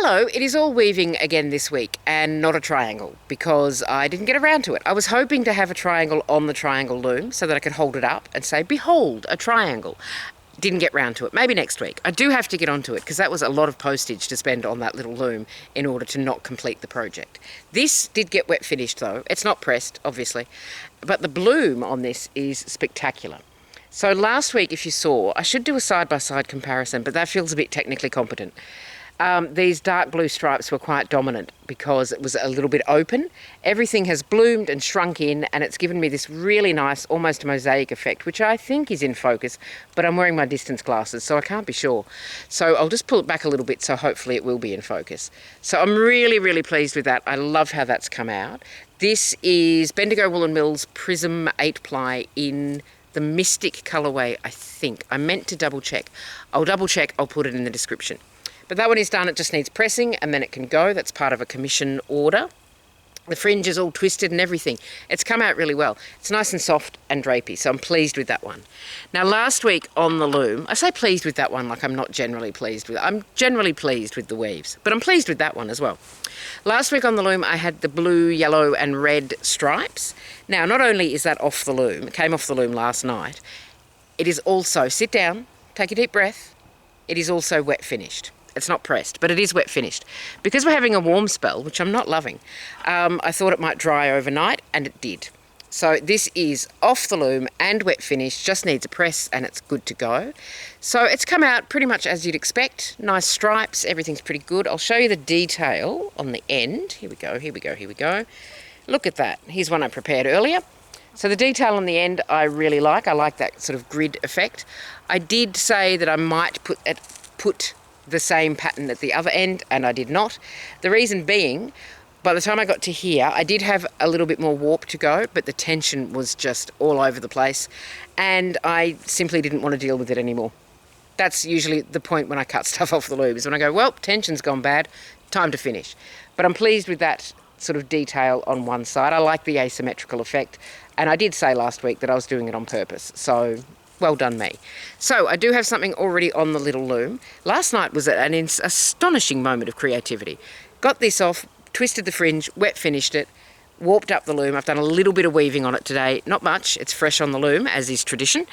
Hello, it is all weaving again this week and not a triangle because I didn't get around to it. I was hoping to have a triangle on the triangle loom so that I could hold it up and say, behold, a triangle. Didn't get round to it. Maybe next week. I do have to get onto it because that was a lot of postage to spend on that little loom in order to not complete the project. This did get wet finished though. It's not pressed, obviously, but the bloom on this is spectacular. So last week, if you saw, I should do a side-by-side comparison, but that feels a bit technically competent. These dark blue stripes were quite dominant because it was a little bit open. Everything has bloomed and shrunk in, and it's given me this really nice, almost mosaic effect, which I think is in focus, but I'm wearing my distance glasses, so I can't be sure. So I'll just pull it back a little bit, so hopefully it will be in focus. So I'm really, really pleased with that. I love how that's come out. This is Bendigo Woollen Mills Prism 8-ply in the Mystic colourway, I think. I meant to double check. I'll double check, I'll put it in the description. But that one is done, it just needs pressing and then it can go. That's part of a commission order. The fringe is all twisted and everything. It's come out really well. It's nice and soft and drapey, so I'm pleased with that one. Now last week on the loom, I say pleased with that one like I'm not generally pleased with it. I'm generally pleased with the weaves, but I'm pleased with that one as well. Last week on the loom I had the blue, yellow and red stripes. Now not only is that off the loom, it came off the loom last night, it is also, sit down, take a deep breath, it is also wet finished. It's not pressed, but it is wet finished. Because we're having a warm spell, which I'm not loving, I thought it might dry overnight, and it did. So this is off the loom and wet finished, just needs a press and it's good to go. So it's come out pretty much as you'd expect. Nice stripes, everything's pretty good. I'll show you the detail on the end. Here we go, here we go, here we go. Look at that. Here's one I prepared earlier. So the detail on the end I really like. I like that sort of grid effect. I did say that I might put the same pattern at the other end, and I did not. The reason being, by the time I got to here, I did have a little bit more warp to go, but the tension was just all over the place, and I simply didn't want to deal with it anymore. That's usually the point when I cut stuff off the looms, when I go, well, tension's gone bad, time to finish. But I'm pleased with that sort of detail on one side. I like the asymmetrical effect, and I did say last week that I was doing it on purpose, so well done me. So I do have something already on the little loom. Last night was an astonishing moment of creativity. Got this off, twisted the fringe, wet finished it, warped up the loom. I've done a little bit of weaving on it today. Not much, it's fresh on the loom, as is tradition.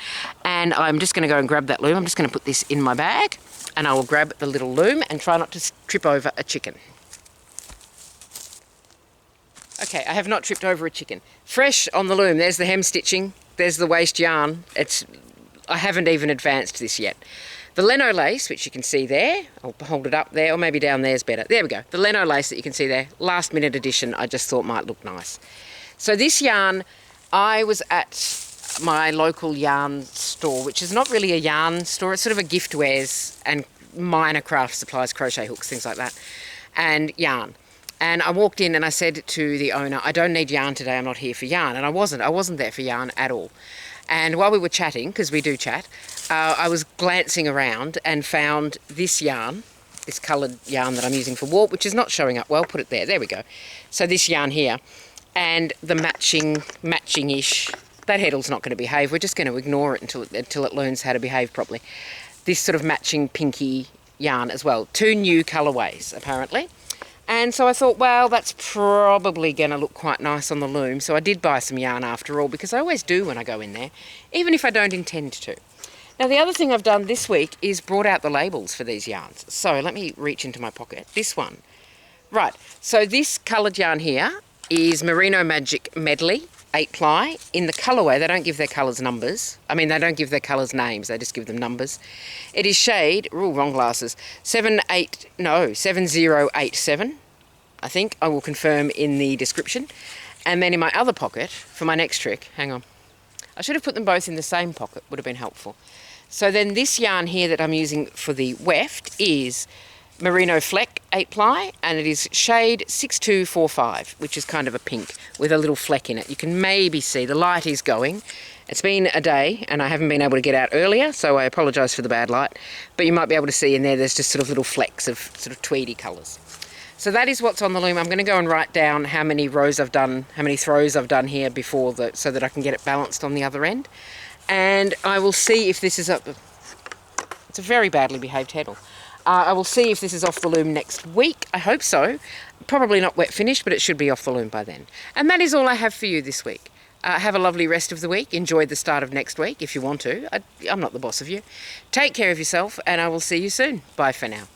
And I'm just going to go and grab that loom. I'm just going to put this in my bag and I will grab the little loom and try not to trip over a chicken. Okay, I have not tripped over a chicken. Fresh on the loom, there's the hem stitching, there's the waste yarn. I haven't even advanced this yet. The Leno lace, which you can see there, I'll hold it up there, or maybe down there's better. There we go. The Leno lace that you can see there, last minute addition, I just thought might look nice. So this yarn, I was at my local yarn store, which is not really a yarn store, it's sort of a gift wares and minor craft supplies, crochet hooks, things like that, and yarn. And I walked in and I said to the owner, I don't need yarn today, I'm not here for yarn. And I wasn't there for yarn at all. And while we were chatting, because we do chat, I was glancing around and found this yarn, this coloured yarn that I'm using for warp, which is not showing up well. Put it there. There we go. So this yarn here, and the matching-ish. That heddle's not going to behave. We're just going to ignore it until it learns how to behave properly. This sort of matching pinky yarn as well. 2 new colourways, apparently. And so I thought, well, that's probably going to look quite nice on the loom. So I did buy some yarn after all, because I always do when I go in there, even if I don't intend to. Now, the other thing I've done this week is brought out the labels for these yarns. So let me reach into my pocket. This one. Right, so this coloured yarn here is Merino Magic Medley 8-ply in the colourway. They don't give their colours numbers. I mean, they don't give their colours names. They just give them numbers. It is shade, wrong glasses, 7087, I think. I will confirm in the description. And then in my other pocket, for my next trick, hang on. I should have put them both in the same pocket, would have been helpful. So then this yarn here that I'm using for the weft is Merino Fleck 8-ply, and it is shade 6245, which is kind of a pink with a little fleck in it. You can maybe see the light is going. It's been a day and I haven't been able to get out earlier, so I apologise for the bad light, but you might be able to see in there's just sort of little flecks of sort of tweedy colours. So that is what's on the loom. I'm going to go and write down how many rows I've done, how many throws I've done here before, so that I can get it balanced on the other end. And I will see if this is it's a very badly behaved heddle. I will see if this is off the loom next week. I hope so. Probably not wet finished, but it should be off the loom by then. And that is all I have for you this week. Have a lovely rest of the week. Enjoy the start of next week if you want to. I'm not the boss of you. Take care of yourself, and I will see you soon. Bye for now.